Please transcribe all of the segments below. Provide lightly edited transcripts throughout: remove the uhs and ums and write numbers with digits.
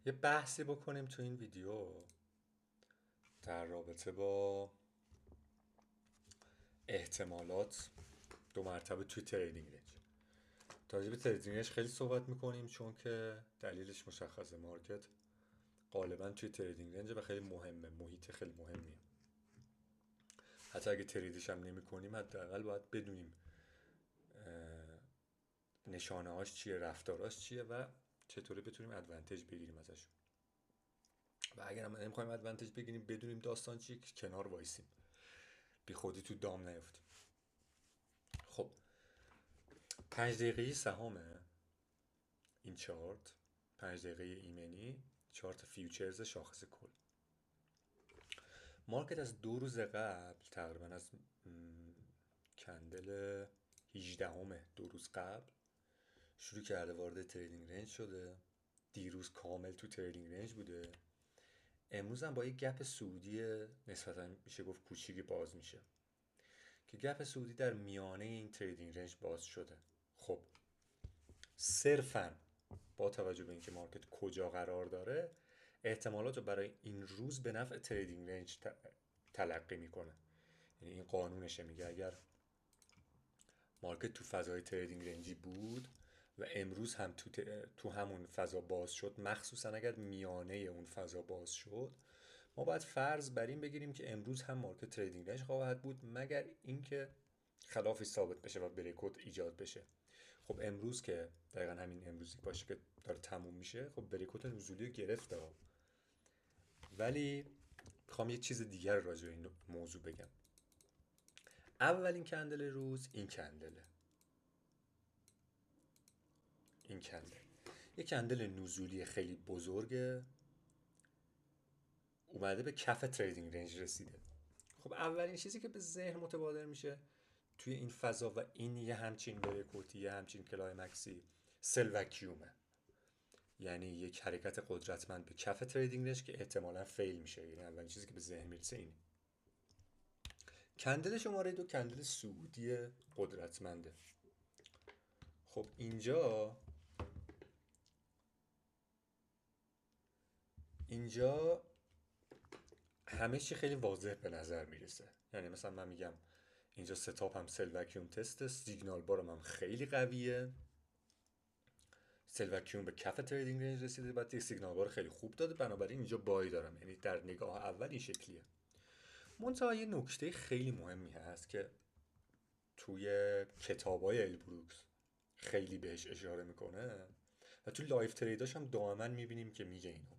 یه بحثی بکنیم تو این ویدیو در رابطه با احتمالات دو مرتبه توی تریدینگ رنج. تا راجع به تریدینگ رنج خیلی صحبت میکنیم چون که دلیلش مشخصه. مارکت غالبا توی تریدینگ رنج و خیلی مهمه، محیط خیلی مهمیه. حتی اگه تریدش هم نمی کنیم حداقل باید بدونیم نشانه هاش چیه، رفتاراش چیه و چطوری بتونیم ادوانتج بگیریم ازش. و اگر هم نمیخوایم ادوانتج بگیریم بدونیم داستان چیه که کنار وایسیم، بی خودی تو دام نیفتیم. خب 5 دقیقه سهامه این چارت، 5 دقیقه ایمنی، چارت فیوچرز شاخص کل. مارکت از 2 روز قبل تقریبا از کندل 18 2 روز قبل شروع کرده وارد تریدینگ رنج شده. دیروز کامل تو تریدینگ رنج بوده. امروز هم با یه گپ سعودی نسبتا میشه گفت کوچیکی باز میشه که گپ سعودی در میانه این تریدینگ رنج باز شده. خب صرفاً با توجه به اینکه مارکت کجا قرار داره احتمالات رو برای این روز به نفع تریدینگ رنج تلقی میکنه. یعنی این قانونشه، میگه اگر مارکت تو فضای تریدینگ رنجی بود و امروز هم تو همون فضا باز شد، مخصوصا اگر میانه اون فضا باز شد، ما باید فرض بر این بگیریم که امروز هم مارکت تریدینگ رنج خواهد بود مگر اینکه خلافی ثابت بشه و بریکوت ایجاد بشه. خب امروز که دقیقا همین امروزی باشه که داره تموم میشه، خب بریکوت نزولی رو گرفته ها. ولی میخوام یه چیز دیگر راجع به این موضوع بگم. اولین کندل روز این کندله، این کندل یه کندل نزولی خیلی بزرگه، اومده به کف تریدینگ رنج رسیده. خب اولین چیزی که به ذهن متبادر میشه توی این فضا و این یه همچین بریکوتی، یه همچین کلایمکسی، سل وکیومه. یعنی یک حرکت قدرتمند به کف تریدینگ رنج که احتمالاً فیل میشه. یعنی اولین چیزی که به ذهن میرسه اینه. کندل شماره 2 کندل سعودی قدرتمنده. خب اینجا همه چی خیلی واضح به نظر میرسه. یعنی مثلا من میگم اینجا ستاپ هم سل وکیوم تست، سیگنال بارم هم خیلی قویه، سل وکیوم به کف تریدینگ رنج رسیده، بعد یه سیگنال بار خیلی خوب داده، بنابراین اینجا بای دارم. یعنی در نگاه اول این شکلیه. منتها یه نکته خیلی مهمی هست که توی کتابای البروکس خیلی بهش اشاره میکنه و توی لایف تریداش هم دائما میبینیم که میگه اینو.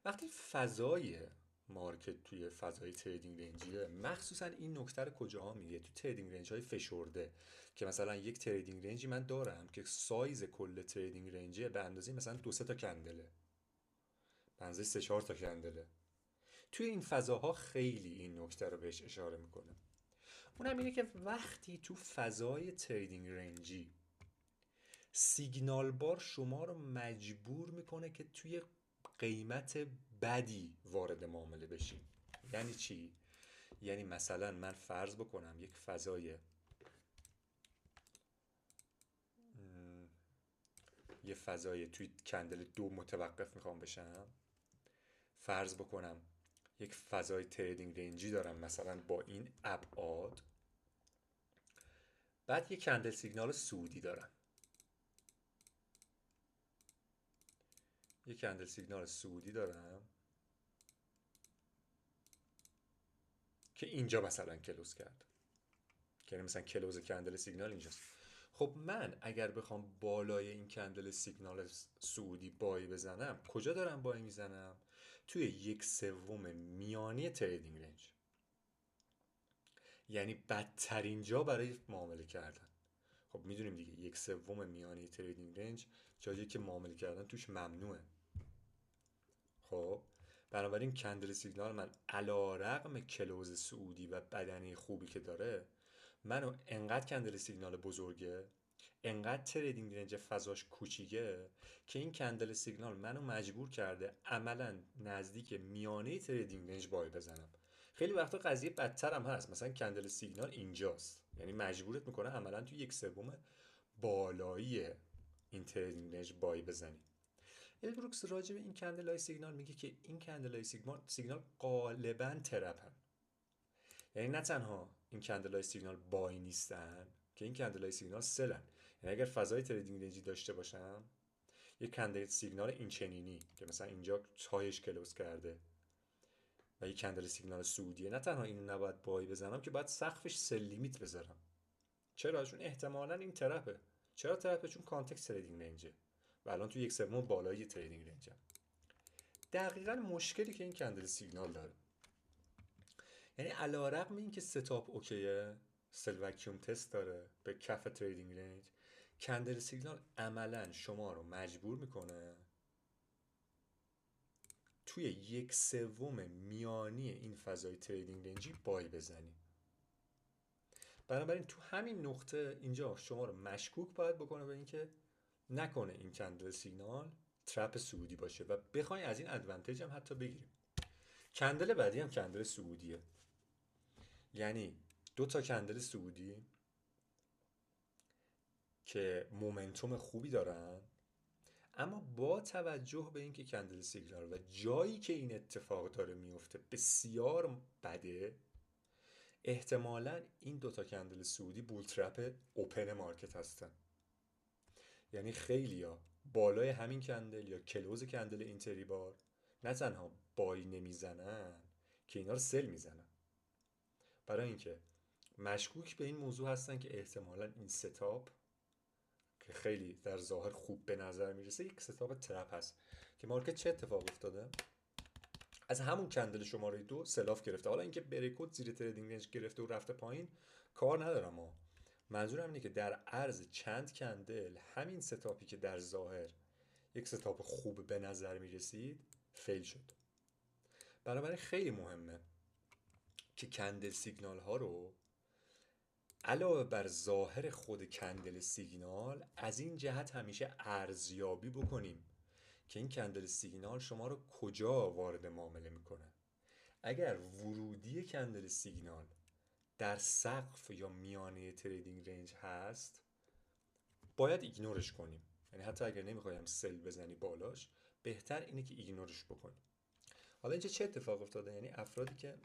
وقتی فضای مارکت توی فضای تریدینگ رنجیه، مخصوصا این نکته رو کجاها میگه؟ تو تریدینگ رنج های فشرده که مثلا یک تریدینگ رنجی من دارم که سایز کل تریدینگ رنجه به اندازه مثلا 2-3 تا کندله، به اندازه 3-4 تا کندله. توی این فضاها خیلی این نکته رو بهش اشاره میکنه. اونم اینه که وقتی تو فضای تریدینگ رنجی سیگنال بار شما رو مجبور میکنه که توی قیمت بدی وارد معامله بشی. یعنی چی؟ یعنی مثلا من فرض بکنم یک فضای یه فضای توی کندل 2 متوقف میخوام بشم. فرض بکنم یک فضای تریدینگ رنجی دارم مثلا با این ابعاد، بعد یک کندل سیگنال سعودی دارم، یک کندل سیگنال سعودی دارم که اینجا مثلا کلوز کرد، که یعنی مثلا کلوز کندل سیگنال اینجاست. خب من اگر بخوام بالای این کندل سیگنال سعودی بای بزنم، کجا دارم بای میزنم؟ توی 1/3 میانی تریدینگ رنج. یعنی بدترین جا برای معامله کردن. خب میدونیم دیگه 1/3 میانی تریدینگ رنج جایی که معامله کردن توش ممنوعه. خب بنابراین کندل سیگنال من علی رغم کلوز سعودی و بدنه خوبی که داره، منو انقدر کندل سیگنال بزرگه، انقدر تریدینگ رنج فضاش کوچیکه که این کندل سیگنال منو مجبور کرده عملا نزدیک میانه تریدینگ رنج بای بزنم. خیلی وقتا قضیه بدتر هم هست، مثلا کندل سیگنال اینجاست، یعنی مجبورت میکنه عملا تو 1/3 بالایی این تریدینگ رنج بای بزنی. البروکس راجع به این کندلای سیگنال میگه که این کندلای سیگنال غالبا ترپن. یعنی نه تنها این کندلای سیگنال بای نیستن، که این کندلای سیگنال سلن. یعنی اگر فضای تریدینگ رنجی داشته باشم، یک کندل سیگنال این چنینی که مثلا اینجا تایش کلوز کرده و یک کندل سیگنال سعودیه، نه تنها اینو نباید بای بزنم که باید سقفش سل لیمیت بذارم. چرا؟ چون احتمالاً این ترپه. چرا ترپه؟ چون کانتکست تریدینگ رنجه و الان تو یک سوم بالای تریدینگ رنجم. دقیقاً مشکلی که این کندل سیگنال داره، یعنی علیرغم اینکه ستاپ اوکیه، سل وکیوم تست داره به کف تریدینگ رنج، کندل سیگنال عملاً شما رو مجبور میکنه توی یک سوم میانی این فضای تریدینگ رنجی بای بزنی. بنابراین تو همین نقطه اینجا شما رو مشکوک باید بکنه به اینکه نکنه این کندل سیگنال ترپ سعودی باشه و بخواین از این ادوانتیج هم حتی بگیریم. کندل بعدی هم کندل سعودیه، یعنی دو تا کندل سعودی که مومنتوم خوبی دارن، اما با توجه به اینکه کندل سیگنال و جایی که این اتفاق داره میفته بسیار بده، احتمالاً این دوتا کندل سعودی بول ترپ اوپن مارکت هستن. یعنی خیلیا بالای همین کندل یا کلوز کندل اینتری بار نه تنها بای نمیزنن که اینا رو سل میزنن. برای اینکه مشکوک به این موضوع هستن که احتمالاً این ستاپ که خیلی در ظاهر خوب به نظر میرسه یک ستاپ ترپ هست. که مارکت چه اتفاق افتاده؟ از همون کندل شماره 2 سلاف گرفته. حالا اینکه بریکوت زیر تریدینگ رنج گرفته و رفته پایین کار ندارم، ما منظورم اینه که در عرض چند کندل همین ستاپی که در ظاهر یک ستاپ خوب به نظر میرسید فیل شد. بنابراین خیلی مهمه که کندل سیگنال ها رو علاوه بر ظاهر خود کندل سیگنال از این جهت همیشه ارزیابی بکنیم که این کندل سیگنال شما رو کجا وارد معامله میکنه. اگر ورودی کندل سیگنال در سقف یا میانه تریدینگ رنج هست باید ایگنورش کنیم. یعنی حتی اگر نمیخوایم سل بزنی بالاش، بهتر اینه که ایگنورش بکنیم. حالا اینجا چه اتفاق افتاده؟ یعنی افرادی که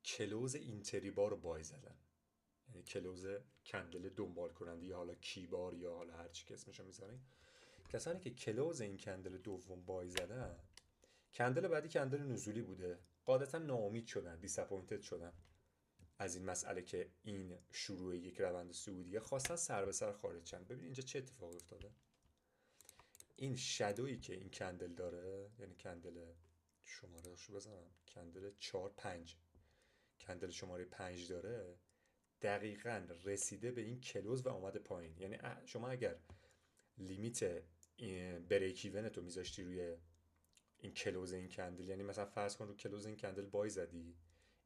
کلوز اینتری بار رو بای زدن، یعنی کلوز کندل دنبال کننده یا حالا کیبار یا حالا هر چی که اسمشو میذارین، کسانی که کلوز این کندل دوم بای زدن، کندل بعدی کندل نزولی بوده، قاعدتا ناامید شدن، دیساپوینتد شدن از این مسئله که این شروع یک روند صعودیه، خواستن سر به سر خارج شن. ببین اینجا چه اتفاقی افتاده. این شادویی که این کندل داره، یعنی کندل شماره رو بزنم، کندل 4-5، کندل شماره 5 داره، دقیقاً رسیده به این کلوز و آمده پایین. یعنی شما اگر لیمیت بریک ایون تو میذاشتی روی این کلوز این کندل، یعنی مثلا فرض کن رو کلوز این کندل بای زدی،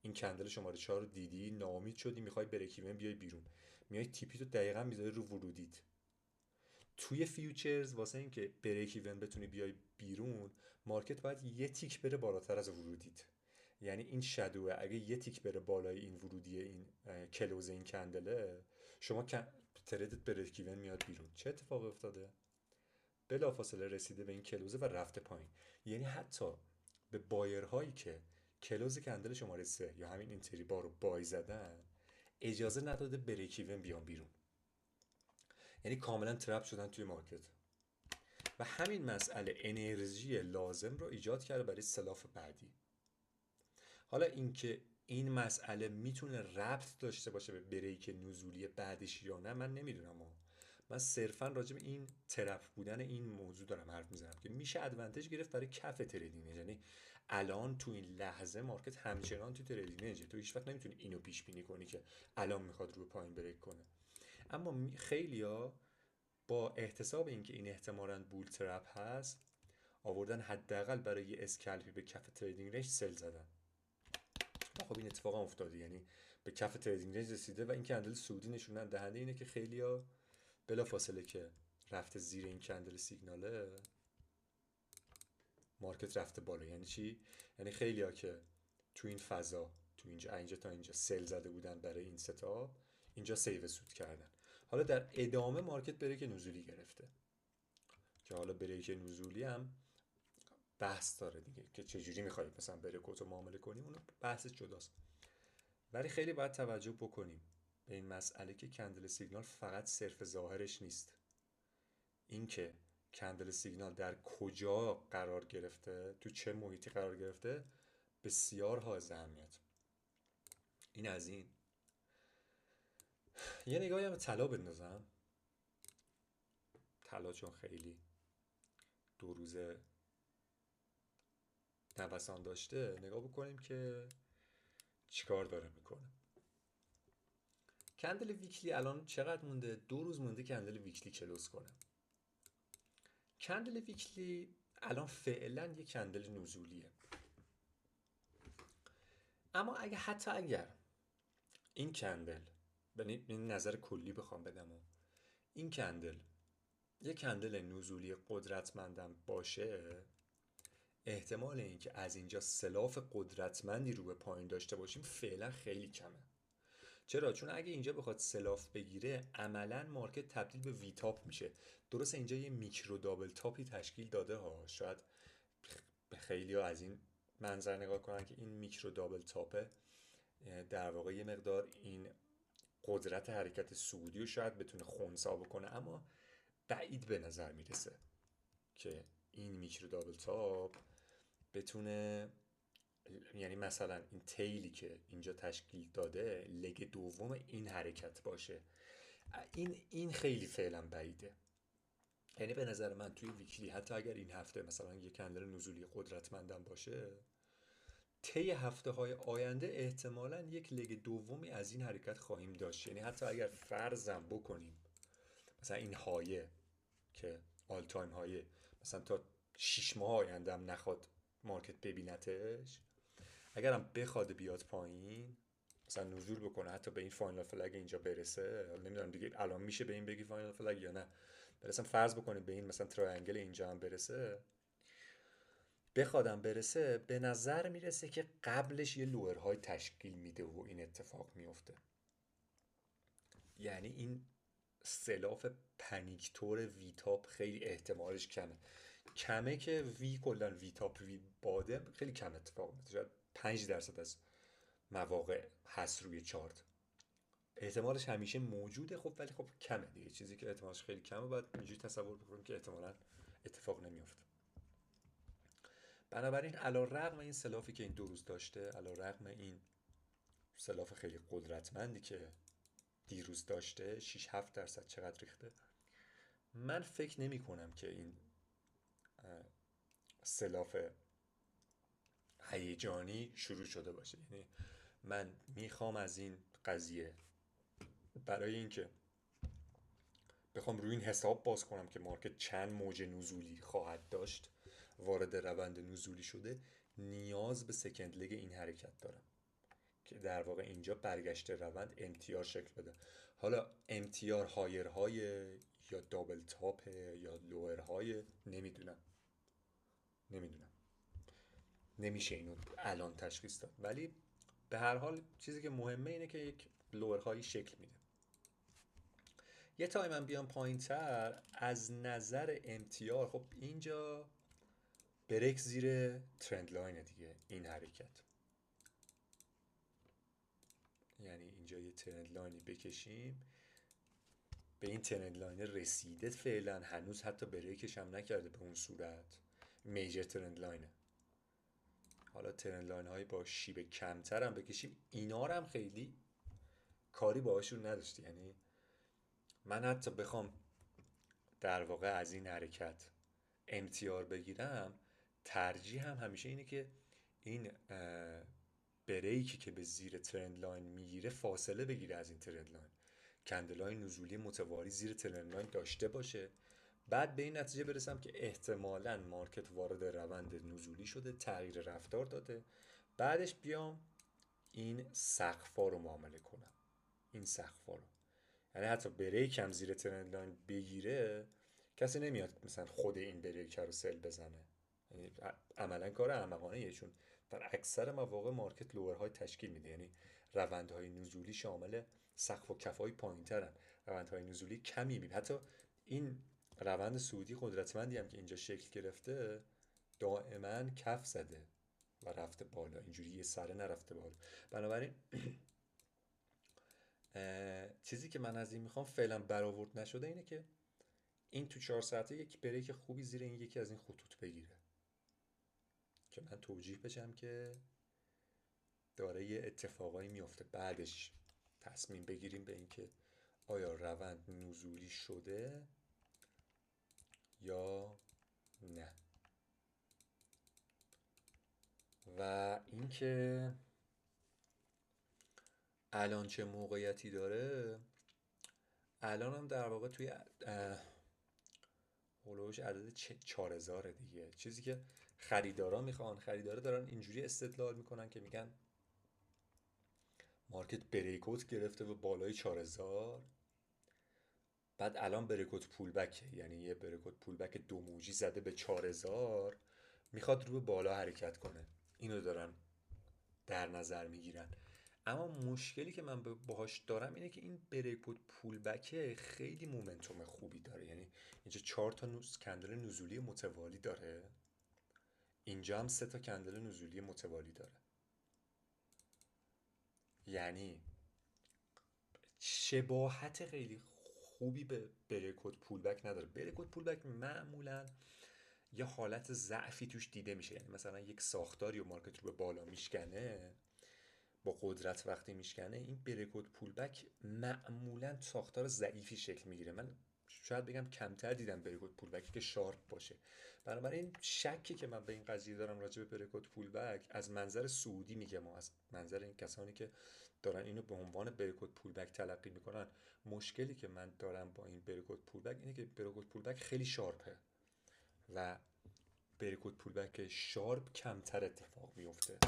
این کندل شماره 4 رو دیدی، ناامید شدی، میخوای بریک ایون بیای بیرون، میای تیپی تو دقیقاً میذاری رو ورودیت. توی فیوچرز واسه اینکه بریک ایون بتونی بیای بیرون، مارکت باید یه تیک بره بالاتر از ورودیت. یعنی این شادوه اگه یه تیک بره بالای این ورودی این کلوز این کندله، شما تردت بریک ایون میاد بیرون. چه اتفاقی افتاده؟ بلافاصله رسیده به این کلوزه و رفته پایین. یعنی حتی به بایرهایی که کلوز کندل شماره 3 یا همین اینتری بار رو بای زدن اجازه نداده بریک ایون بیان بیرون. یعنی کاملا ترپ شدن توی مارکت و همین مسئله انرژی لازم رو ایجاد کرده برای سلاف بعدی. حالا اینکه این مسئله میتونه ربط داشته باشه به بریک نزولی بعدش یا نه من نمیدونم، من صرفا راجع به این طرف بودن این موضوع دارم حرف میزنم که میشه ادوانتج گرفت برای کف تریدینگ. یعنی الان تو این لحظه مارکت همچنان تو تریدینگ، تو هیچ وقت نمیتونی اینو پیش بینی کنی که الان میخواد رو پایین بریک کنه. اما خیلیا با احتساب اینکه این احتمالاً بول ترپ هست، آوردن حداقل برای یه اسکلپی به کف تریدینگ رنج سل زدن. خب این اتفاق هم افتاده، یعنی به کف تریدینگ رنج رسیده و این کندل سعودی نشونن دهنده اینه که خیلیا بلا فاصله که رفته زیر این کندل سیگناله، مارکت رفته بالا. یعنی چی؟ یعنی خیلیا که تو این فضا، تو اینجا تا اینجا سل زده بودن برای این ستاپ، اینجا سیو سود کردن. حالا در ادامه مارکت بره که نزولی گرفته که حالا بریک نزولی هم بحث داره دیگه که چجوری میخوای مثلا بریکوت رو معامله کنی، اون بحث جداست. ولی خیلی باید توجه بکنیم به این مسئله که کندل سیگنال فقط صرف ظاهرش نیست، اینکه کندل سیگنال در کجا قرار گرفته، تو چه محیطی قرار گرفته، بسیار حائز اهمیت. این از این. یه نگاهی هم به طلا بندازم. طلا چون خیلی دو روزه نوسان داشته، نگاه بکنیم که چیکار داره میکنه. کندل ویکلی الان چقدر مونده؟ 2 روز مونده کندل ویکلی کلوز کنه. کندل ویکلی الان فعلا یه کندل نزولیه، اما حتی اگر این کندل، این نظر کلی بخوام بدم، این کندل یه کندل نزولی قدرتمندم باشه، احتمال اینکه از اینجا سلاف قدرتمندی رو به پایین داشته باشیم فعلا خیلی کمه. چرا؟ چون اگه اینجا بخواد سلاف بگیره، عملا مارکت تبدیل به وی تاپ میشه. درسته اینجا یه میکرو دابل تاپی تشکیل داده ها، شاید به خیلی ها از این منظر نگاه کنن که این میکرو دابل تاپه در واقع یه مقدار این قدرت حرکت صعودی رو شاید بتونه خنثی بکنه، اما بعید به نظر میرسه که این میکرو دابل تاپ بتونه، یعنی مثلا این تیلی که اینجا تشکیل داده لگ دوم این حرکت باشه. این خیلی فعلا بعیده. یعنی به نظر من توی ویکلی حتی اگر این هفته مثلا یک کندل نزولی قدرتمندم باشه، طی هفته های آینده احتمالاً یک لگ دومی از این حرکت خواهیم داشت. یعنی حتی اگر فرضم بکنیم مثلا این هایه که آل تایم هایه مثلا تا 6 ماه آینده هم نخواد مارکت ببینتش، اگرم بخواد بیاد پایین مثلا نزول بکنه حتی به این فاینال فلگ اینجا برسه، نمیدونم دیگه الان میشه به این بگی فاینال فلگ یا نه، برسم فرض بکنیم به این مثلا ترایانگل اینجا هم برسه، بخوادم برسه، به نظر میرسه که قبلش یه لورهای تشکیل میده و این اتفاق میفته. یعنی این سلاف پنیکتور وی تاپ خیلی احتمالش کمه که وی کلا وی تاپ وی باده خیلی کم اتفاق میفته. شاید 5% از مواقع هست روی چارت، احتمالش همیشه موجوده، خب ولی خب کمه دیگه. چیزی که احتمالش خیلی کمه باید اینجوری تصور بکنیم که احتمالاً اتفاق نمیفته. بنابراین علیرغم این سلافی که این 2 روز داشته، علیرغم این سلاف خیلی قدرتمندی که دیروز داشته، 6-7% چقدر ریخته، من فکر نمی کنم که این سلاف هیجانی شروع شده باشه. یعنی من میخوام از این قضیه برای اینکه بخوام روی این حساب باز کنم که مارکت چند موج نزولی خواهد داشت، وارد روند نزولی شده، نیاز به سکند لگ این حرکت دارم که در واقع اینجا برگشت روند امتیار شکل بده. حالا امتیار هایرهای یا دابل تاپ یا لورهای نمیدونم، نمیشه اینو الان تشخیص داد، ولی به هر حال چیزی که مهمه اینه که یک لورهایی شکل میده. یه تایم هم بیام پایین تر از نظر امتیار، خب اینجا بریک زیر ترند لاین دیگه این حرکت، یعنی اینجا یه ترند لاینی بکشیم، به این ترند لاین رسیده فعلا، هنوز حتی بریکش هم نکرده به اون صورت، میجر ترند لاینه. حالا ترند لاین هایی با شیب کمتر هم بکشیم، اینا رو هم خیلی کاری باهاشون نداشتی. یعنی من حتی بخوام در واقع از این حرکت امتیار بگیرم، ترجیح هم همیشه اینه که این بریکی که به زیر ترند لاین میگیره فاصله بگیره از این ترند لاین، کندلای نزولی متواری زیر ترند لاین داشته باشه، بعد به این نتیجه برسم که احتمالاً مارکت وارد روند نزولی شده، تغییر رفتار داده، بعدش بیام این سقفا رو معامله کنم. این سقفا رو، یعنی حتی بریک هم زیر ترند لاین بگیره، کسی نمیاد مثلا خود این بریک رو سل بزنه. یعنی عملا کار احمقانه، چون در اکثر مواقع مارکت لورهای تشکیل میده، یعنی روندهای نزولی شامل سقف و کفای پایینترن، روندهای نزولی کمی میبینیم. حتی این روند صعودی قدرتمندی هم که اینجا شکل گرفته دائما کف زده و رفته بالا، اینجوری یه سره نرفته بالا. بنابراین چیزی که من از این میخوام فعلا برآورد نشده اینه که این تو 4 ساعته یک بریک خوبی زیر این یکی از این خطوط بگیره که من توجیه بشم که داره یه اتفاقایی میفته، بعدش تصمیم بگیریم به اینکه آیا روند نزولی شده یا نه. و اینکه الان چه موقعیتی داره، الان هم در واقع توی هولوش عدد 4000 دیگه. چیزی که خریدارا میخوان، خریدارا دارن اینجوری استدلال میکنن که میگن مارکت بریکوت گرفته و بالای 4000، بعد الان بریکوت پول بکه، یعنی یه بریکوت پول بک دو موجی زده به 4000، میخواد رو به بالا حرکت کنه. اینو دارن در نظر میگیرن. اما مشکلی که من باهاش دارم اینه که این بریکوت پول بکه خیلی مومنتوم خوبی داره. یعنی اینجا 4 تا کندل نزولی متوالی داره، اینجا هم 3 تا کندل نزولی متوالی داره. یعنی شباهت خیلی خوبی به بریکوت پولبک نداره. بریکوت پولبک معمولا یه حالت ضعفی توش دیده میشه، یعنی مثلا یک ساختاری و مارکت رو به بالا میشکنه با قدرت، وقتی میشکنه این بریکوت پولبک معمولا ساختار ضعیفی شکل میگیره. من شاید بگم کمتر دیدم بریکوت پولبکی که شارپ باشه. بنابراین شکی که من به این قضیه دارم راجع به بریکوت پولبک از منظر سعودی میگم، از منظر این کسانی که دارن اینو به عنوان بریکوت پولبک تلقی میکنن، مشکلی که من دارم با این بریکوت پولبک اینه که بریکوت پولبک خیلی شارپه و بریکوت پولبک شارپ کمتر اتفاق میفته.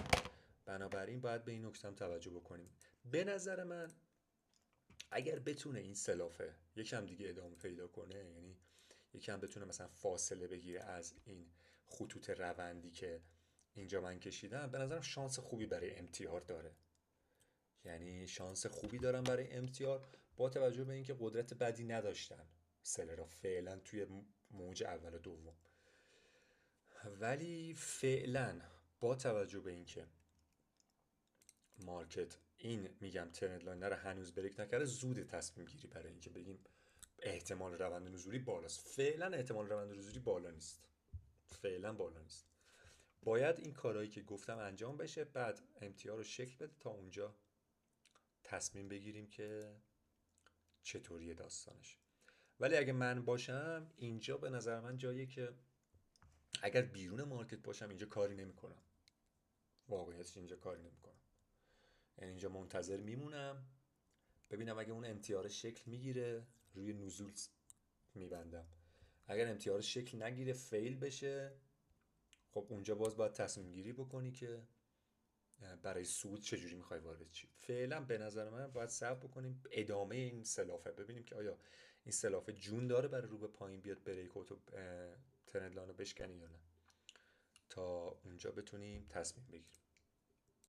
بنابراین باید به این نکته هم توجه بکنیم. به نظر من اگر بتونه این سلافه یکم دیگه ادامه پیدا کنه، یعنی یکم بتونه مثلا فاصله بگیره از این خطوط روندی که اینجا من کشیدم، به نظرم شانس خوبی برای امتیار داره. یعنی شانس خوبی دارم برای امتیار با توجه به اینکه قدرت بدی نداشتن سلرا فعلا توی موج اول و دوم. ولی فعلا با توجه به اینکه مارکت این میگم ترند لاین رو هنوز بریک نکرده، زود تصمیم گیری برای اینکه بگیم احتمال روند نزولی بالاست. فعلا احتمال روند نزولی بالا نیست، فعلا بالا نیست. باید این کارهایی که گفتم انجام بشه، بعد امتیار رو شکل بده تا اونجا تصمیم بگیریم که چطوریه داستانش. ولی اگه من باشم اینجا، به نظر من جاییه که اگر بیرون مارکت باشم اینجا کاری نمیکنم، واقعیتش اینجا کاری نمیکنم. یعنی اینجا منتظر میمونم ببینم اگه اون امتیار شکل میگیره روی نزول میبندم، اگر امتیار شکل نگیره فیل بشه، خب اونجا باز باید تصمیم گیری بکنی که برای صعود چجوری میخوای وارد چی. فعلا به نظر من باید صبر بکنیم ادامه این سلافه، ببینیم که آیا این سلافه جون داره برای رو به پایین بیاد بریکوت و ترند لاین رو بشکنی یا نه، تا اونجا بتونیم تصمیم بگیریم.